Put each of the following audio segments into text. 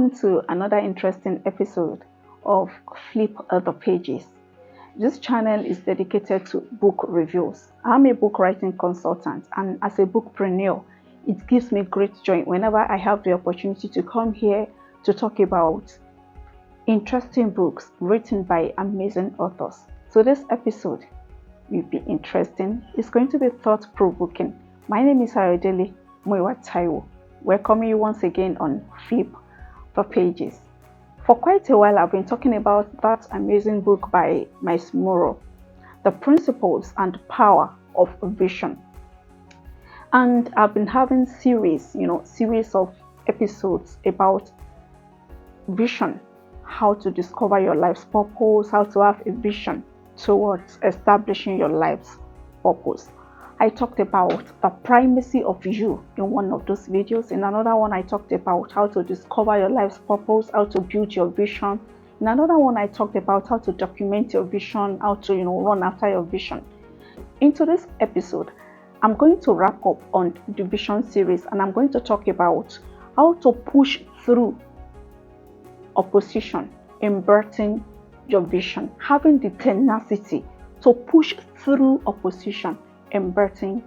Welcome to another interesting episode of Flip the Pages. This channel is dedicated to book reviews. I'm a book writing consultant, and as a bookpreneur, it gives me great joy whenever I have the opportunity to come here to talk about interesting books written by amazing authors. So this episode will be interesting. It's going to be thought-provoking. My name is Ayodele Muiwa Taiwo. Welcoming you once again on Flip the Pages. For quite a while, I've been talking about that amazing book by Miles Monroe, The Principles and Power of Vision. And I've been having series of episodes about vision, how to discover your life's purpose, how to have a vision towards establishing your life's purpose. I talked about the primacy of you in one of those videos. In another one, I talked about how to discover your life's purpose, how to build your vision. In another one, I talked about how to document your vision, how to run after your vision. In today's episode, I'm going to wrap up on the vision series, and I'm going to talk about how to push through opposition in birthing your vision, having the tenacity to push through opposition in birthing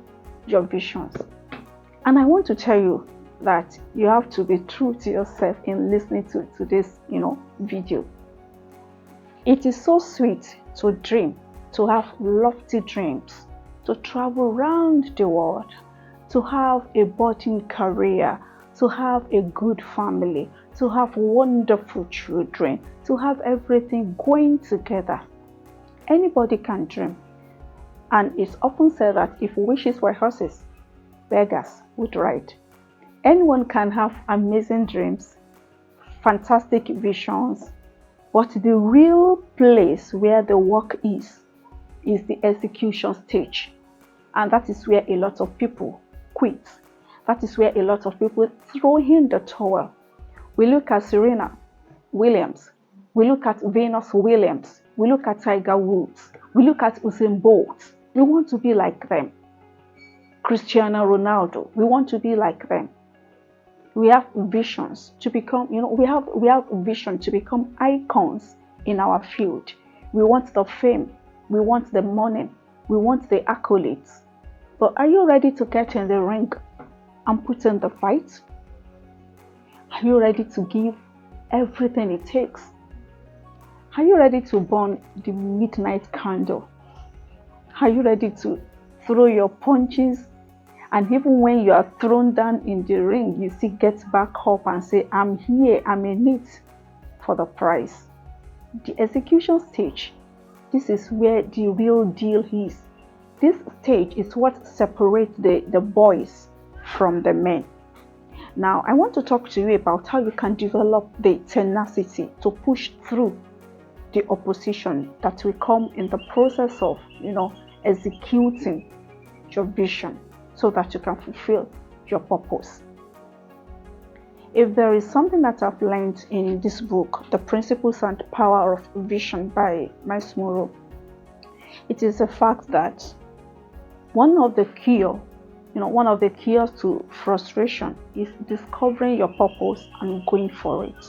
your visions. And I want to tell you that you have to be true to yourself in listening to this video. It is so sweet to dream, to have lofty dreams, to travel around the world, to have a budding career, to have a good family, to have wonderful children, to have everything going together. Anybody can dream. And it's often said that if wishes were horses, beggars would ride. Anyone can have amazing dreams, fantastic visions, but the real place where the work is the execution stage. And that is where a lot of people quit. That is where a lot of people throw in the towel. We look at Serena Williams. We look at Venus Williams. We look at Tiger Woods. We look at Usain Bolt. We want to be like them. Cristiano Ronaldo. We want to be like them. We have visions to become, we have vision to become icons in our field. We want the fame. We want the money. We want the accolades. But are you ready to get in the ring and put in the fight? Are you ready to give everything it takes? Are you ready to burn the midnight candle? Are you ready to throw your punches? And even when you are thrown down in the ring, you still get back up and say, I'm here, I'm in it for the prize. The execution stage, this is where the real deal is. This stage is what separates the boys from the men. Now, I want to talk to you about how you can develop the tenacity to push through the opposition that will come in the process of, executing your vision so that you can fulfill your purpose. If there is something that I've learned in this book, The Principles and Power of Vision by Miles Monroe, it is the fact that one of the keys to frustration is discovering your purpose and going for it.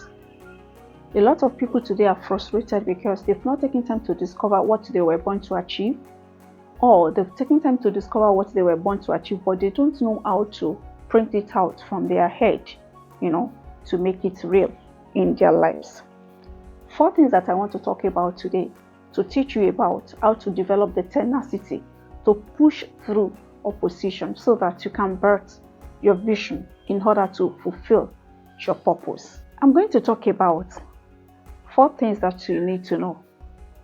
A lot of people today are frustrated because they've not taken time to discover what they were born to achieve, or they've taken time to discover what they were born to achieve, but they don't know how to print it out from their head, to make it real in their lives. 4 things that I want to talk about today to teach you about how to develop the tenacity to push through opposition so that you can birth your vision in order to fulfill your purpose. I'm going to talk about 4 things that you need to know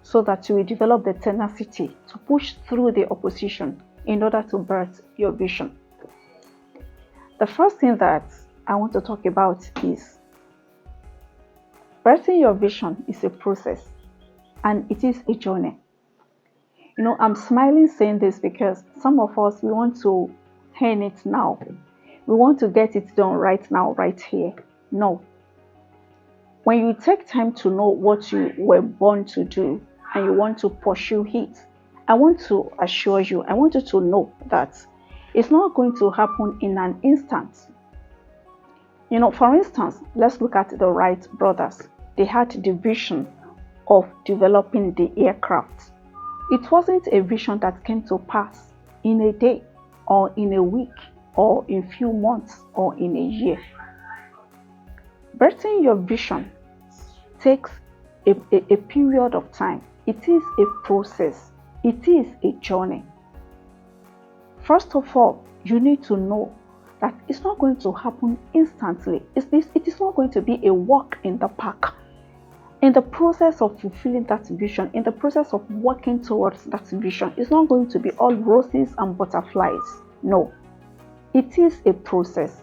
so that you will develop the tenacity to push through the opposition in order to birth your vision. The first thing that I want to talk about is birthing your vision is a process, and it is a journey. I'm smiling saying this because some of us, we want to earn it now. We want to get it done right now, right here. No. When you take time to know what you were born to do and you want to pursue it, I want to assure you, I want you to know that it's not going to happen in an instant. For instance, let's look at the Wright brothers. They had the vision of developing the aircraft. It wasn't a vision that came to pass in a day or in a week or in few months or in a year. Birthing your vision takes a period of time. It is a process. It is a journey. First of all, you need to know that it's not going to happen instantly. It is not going to be a walk in the park. In the process of fulfilling that vision, in the process of working towards that vision, it's not going to be all roses and butterflies. No, it is a process.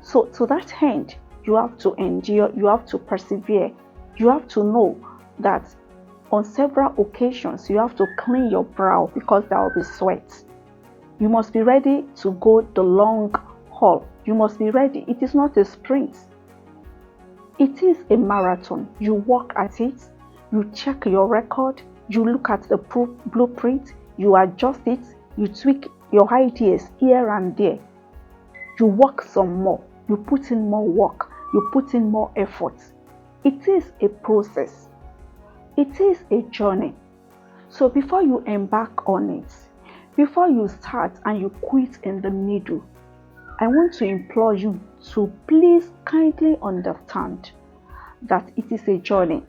So to that end, you have to endure, you have to persevere, you have to know that on several occasions you have to clean your brow because there will be sweat. You must be ready to go the long haul. You must be ready. It is not a sprint. It is a marathon. You work at it, you check your record, you look at the blueprint, you adjust it, you tweak your ideas here and there. You work some more, you put in more work, you put in more effort. It is a process. It is a journey. So before you embark on it, before you start and you quit in the middle, I want to implore you to please kindly understand that it is a journey.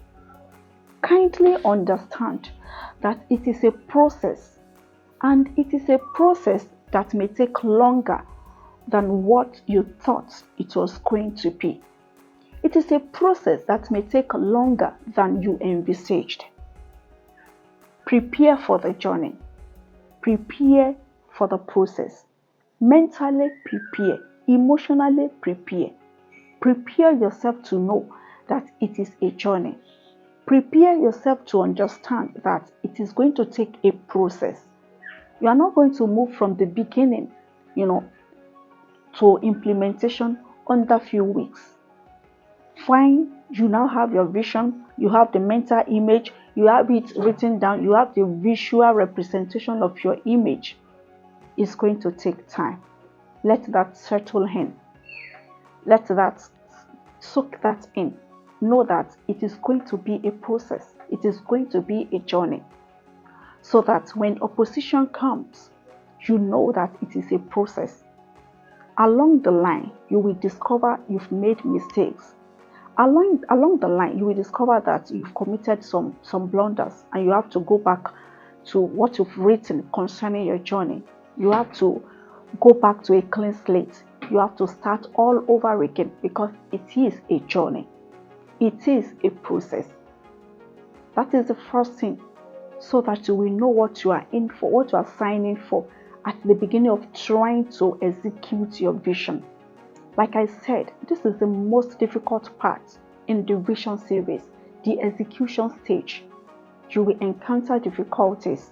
Kindly understand that it is a process, and it is a process that may take longer than what you thought it was going to be. It is a process that may take longer than you envisaged. Prepare for the journey. Prepare for the process. Mentally prepare, emotionally prepare. Prepare yourself to know that it is a journey. Prepare yourself to understand that it is going to take a process. You are not going to move from the beginning, to implementation under few weeks. Fine, you now have your vision, you have the mental image, you have it written down, you have the visual representation of your image. It's going to take time. Let that settle in. Let that soak that in. Know that it is going to be a process. It is going to be a journey. So that when opposition comes, you know that it is a process. Along the line, you will discover you've made mistakes. Along the line, you will discover that you've committed some blunders, and you have to go back to what you've written concerning your journey. You have to go back to a clean slate. You have to start all over again because it is a journey. It is a process. That is the first thing, so that you will know what you are in for, what you are signing for at the beginning of trying to execute your vision. Like I said, this is the most difficult part in the vision series, the execution stage. You will encounter difficulties.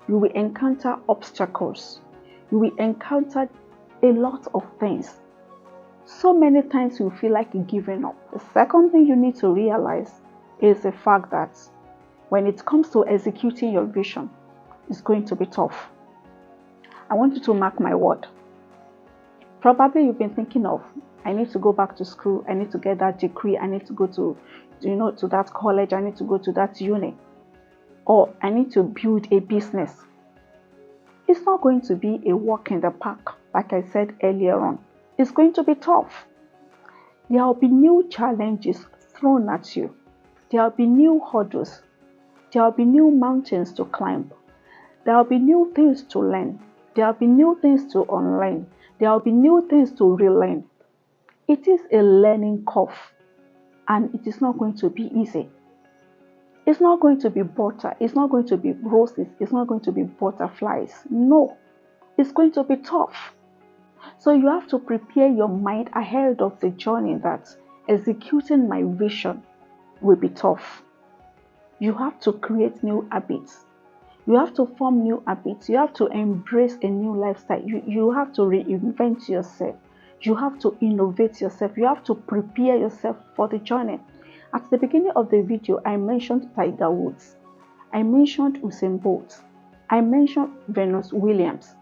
You will encounter obstacles. You will encounter a lot of things. So many times you feel like giving up. The second thing you need to realize is the fact that when it comes to executing your vision, it's going to be tough. I want you to mark my word. Probably you've been thinking of, I need to go back to school, I need to get that degree, I need to go to that college, I need to go to that uni, or I need to build a business. It's not going to be a walk in the park, like I said earlier on. It's going to be tough. There will be new challenges thrown at you. There will be new hurdles. There will be new mountains to climb. There will be new things to learn. There will be new things to unlearn. There will be new things to relearn. It is a learning curve, and it is not going to be easy. It's not going to be butter. It's not going to be roses. It's not going to be butterflies. No, it's going to be tough. So you have to prepare your mind ahead of the journey that executing my vision will be tough. You have to create new habits. You have to form new habits. You have to embrace a new lifestyle. You have to reinvent yourself. You have to innovate yourself. You have to prepare yourself for the journey. At the beginning of the video, I mentioned Tiger Woods. I mentioned Usain Bolt. I mentioned Venus Williams.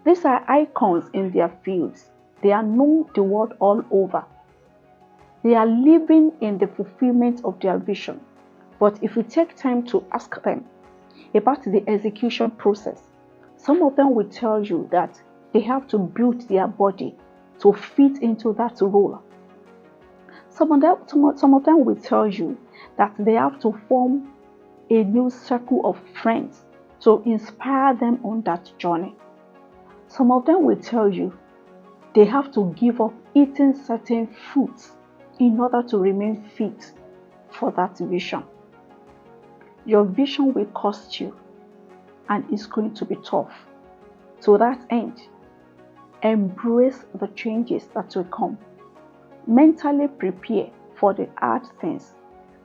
These are icons in their fields. They are known the world all over. They are living in the fulfillment of their vision. But if you take time to ask them about the execution process, some of them will tell you that they have to build their body to fit into that role. Some of them will tell you that they have to form a new circle of friends to inspire them on that journey. Some of them will tell you they have to give up eating certain foods in order to remain fit for that vision. Your vision will cost you, and it's going to be tough. To that end, embrace the changes that will come. Mentally prepare for the hard things.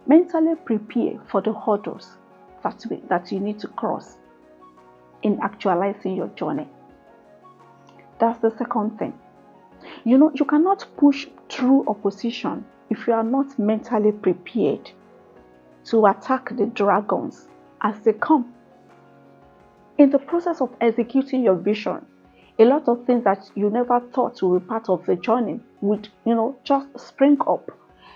Mentally prepare for the hurdles that you need to cross in actualizing your journey. That's the second thing. You cannot push through opposition if you are not mentally prepared to attack the dragons as they come. In the process of executing your vision, a lot of things that you never thought would be part of the journey would, just spring up.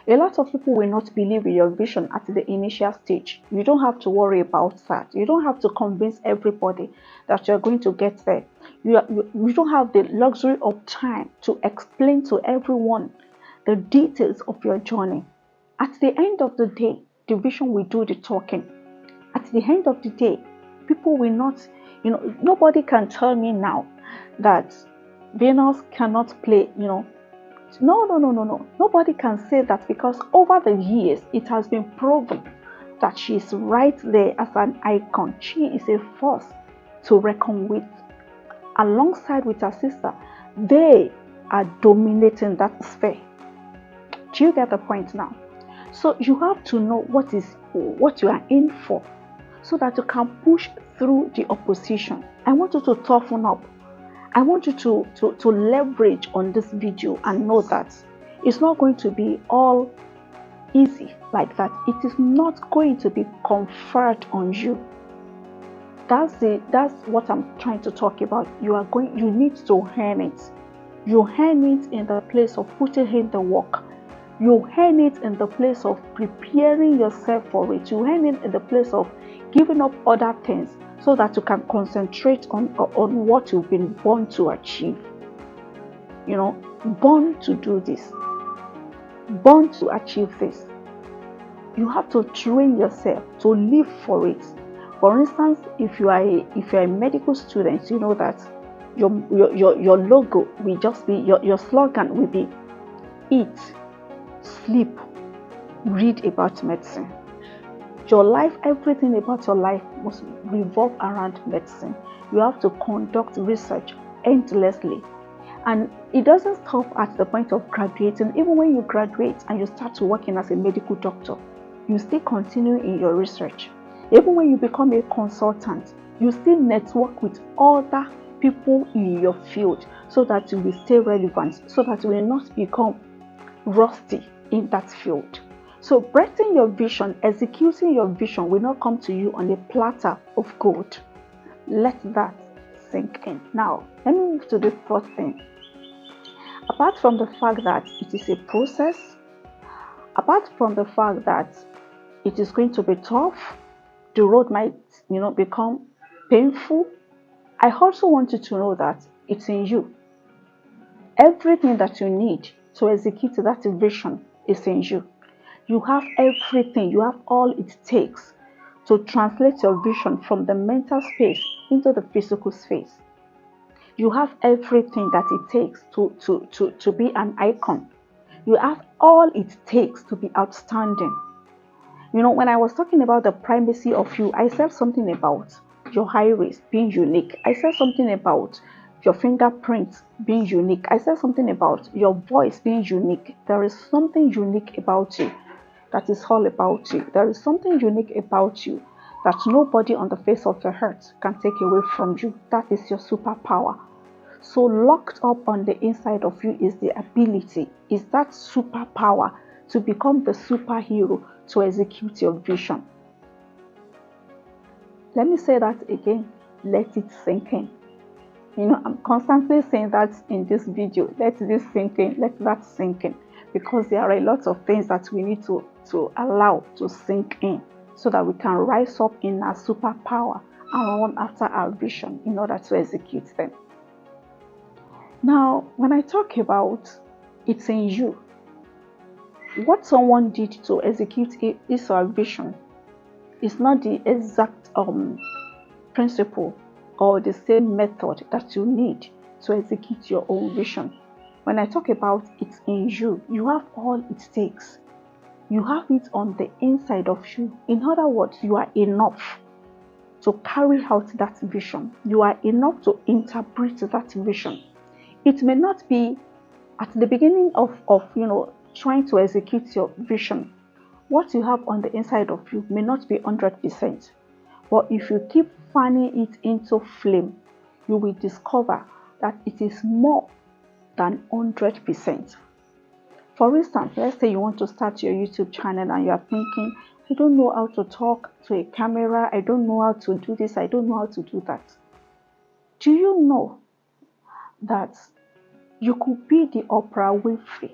A lot of people will not believe in your vision at the initial stage. You don't have to worry about that. You don't have to convince everybody that you're going to get there. You don't have the luxury of time to explain to everyone the details of your journey. At the end of the day, the vision will do the talking. At the end of the day, people will not, nobody can tell me now that Venus cannot play, No. Nobody can say that, because over the years, it has been proven that she is right there as an icon. She is a force to reckon with. Alongside with her sister, they are dominating that sphere. Do you get the point now? So you have to know what you are in for, so that you can push through the opposition. I want you to toughen up. I want you to leverage on this video and know that it's not going to be all easy like that. It is not going to be conferred on you. That's what I'm trying to talk about. You need to earn it. You earn it in the place of putting in the work. You earn it in the place of preparing yourself for it. You earn it in the place of giving up other things so that you can concentrate on what you've been born to achieve. Born to do this. Born to achieve this. You have to train yourself to live for it. For instance, if you are a medical student, you know that your logo will just be, your slogan will be eat, sleep, read about medicine. Your life, everything about your life must revolve around medicine. You have to conduct research endlessly. And it doesn't stop at the point of graduating. Even when you graduate and you start working as a medical doctor, you still continue in your research. Even when you become a consultant, you still network with other people in your field so that you will stay relevant, so that you will not become rusty in that field. So breathing your vision, executing your vision will not come to you on a platter of gold. Let that sink in. Now, let me move to the fourth thing. Apart from the fact that it is a process, apart from the fact that it is going to be tough, the road might, become painful, I also want you to know that it's in you. Everything that you need to execute that vision is in you. You have everything, you have all it takes to translate your vision from the mental space into the physical space. You have everything that it takes to be an icon. You have all it takes to be outstanding. When I was talking about the primacy of you, I said something about your iris being unique. I said something about your fingerprints being unique. I said something about your voice being unique. There is something unique about you. That is all about you. There is something unique about you that nobody on the face of the earth can take away from you. That is your superpower. So locked up on the inside of you is the ability, is that superpower to become the superhero to execute your vision. Let me say that again. Let it sink in. I'm constantly saying that in this video. Let this sink in. Let that sink in. because there are a lot of things that we need to allow to sink in so that we can rise up in our superpower and run after our vision in order to execute them. Now, when I talk about it's in you, what someone did to execute his or her vision is not the exact principle or the same method that you need to execute your own vision. When I talk about it's in you, you have all it takes. You have it on the inside of you. In other words, you are enough to carry out that vision. You are enough to interpret that vision. It may not be at the beginning of trying to execute your vision. What you have on the inside of you may not be 100%. But if you keep fanning it into flame, you will discover that it is more than 100%. For instance, let's say you want to start your YouTube channel and you are thinking, I don't know how to talk to a camera, I don't know how to do this, I don't know how to do that. Do you know that you could be the Oprah Winfrey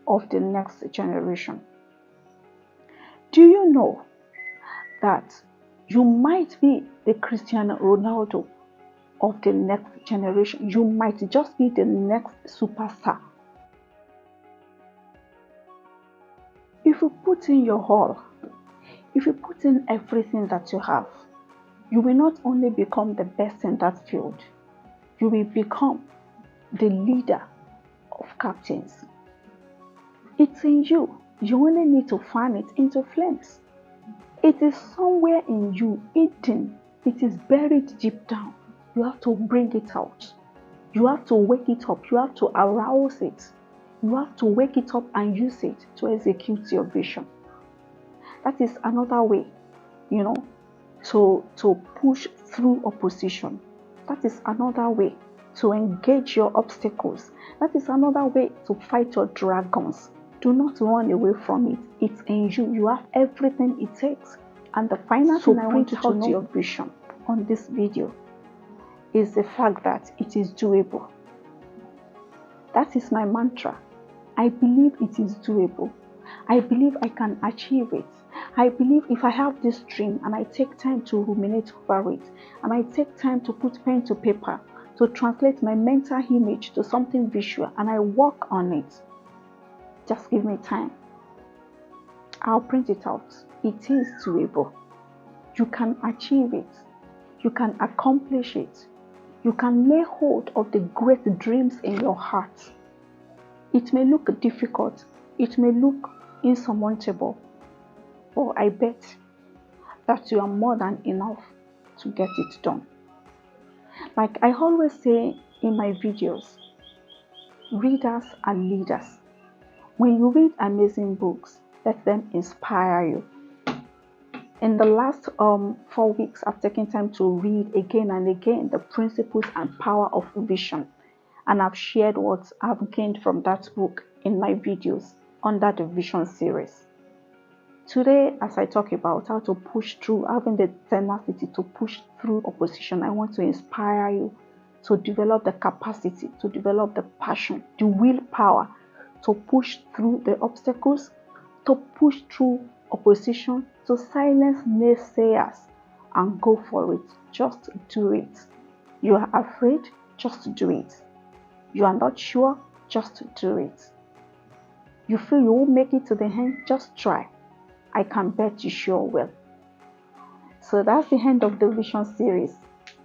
of the next generation? Do you know that you might be the Cristiano Ronaldo of the next generation? You might just be the next superstar. If you put in your all, if you put in everything that you have, you will not only become the best in that field, you will become the leader of captains. It's in you. You only need to fan it into flames. It is somewhere in you, hidden. It is buried deep down. You have to bring it out. You have to wake it up. You have to arouse it. You have to wake it up and use it to execute your vision. That is another way, to push through opposition. That is another way to engage your obstacles. That is another way to fight your dragons. Do not run away from it. It's in you. You have everything it takes. And the final thing I want you to know your vision on this video is the fact that it is doable. That is my mantra. I believe it is doable. I believe I can achieve it. I believe if I have this dream and I take time to ruminate over it, and I take time to put pen to paper, to translate my mental image to something visual, and I work on it, just give me time. I'll print it out. It is doable. You can achieve it. You can accomplish it. You can lay hold of the great dreams in your heart. It may look difficult. It may look insurmountable. But I bet that you are more than enough to get it done. Like I always say in my videos, readers are leaders. When you read amazing books, let them inspire you. In the last 4 weeks, I've taken time to read again and again the principles and power of vision. And I've shared what I've gained from that book in my videos under the Vision series. Today, as I talk about how to push through, having the tenacity to push through opposition, I want to inspire you to develop the capacity, to develop the passion, the willpower to push through the obstacles, to push through opposition, to silence naysayers and go for it. Just do it. You are afraid? Just do it. You are not sure? Just do it. You feel you won't make it to the end? Just try. I can bet you sure will. So that's the end of the Vision series.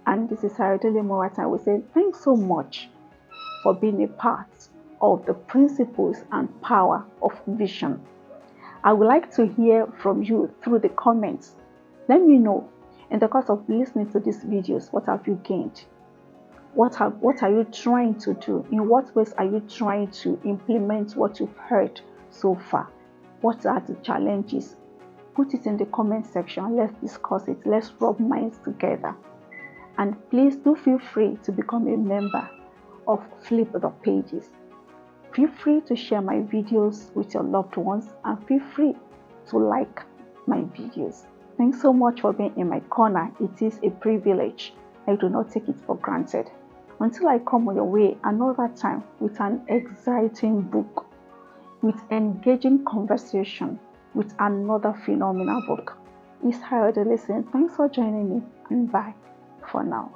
And this is Ayodele Mowat. I will say thanks so much for being a part of the principles and power of vision. I would like to hear from you through the comments. Let me know in the course of listening to these videos, what have you gained? What are you trying to do? In what ways are you trying to implement what you've heard so far? What are the challenges? Put it in the comment section. Let's discuss it. Let's rub minds together. And please do feel free to become a member of Flip the Pages. Feel free to share my videos with your loved ones and feel free to like my videos. Thanks so much for being in my corner. It is a privilege. I do not take it for granted. Until I come your way another time with an exciting book, with engaging conversation, with another phenomenal book. It's Hayode Listen. Thanks for joining me, and bye for now.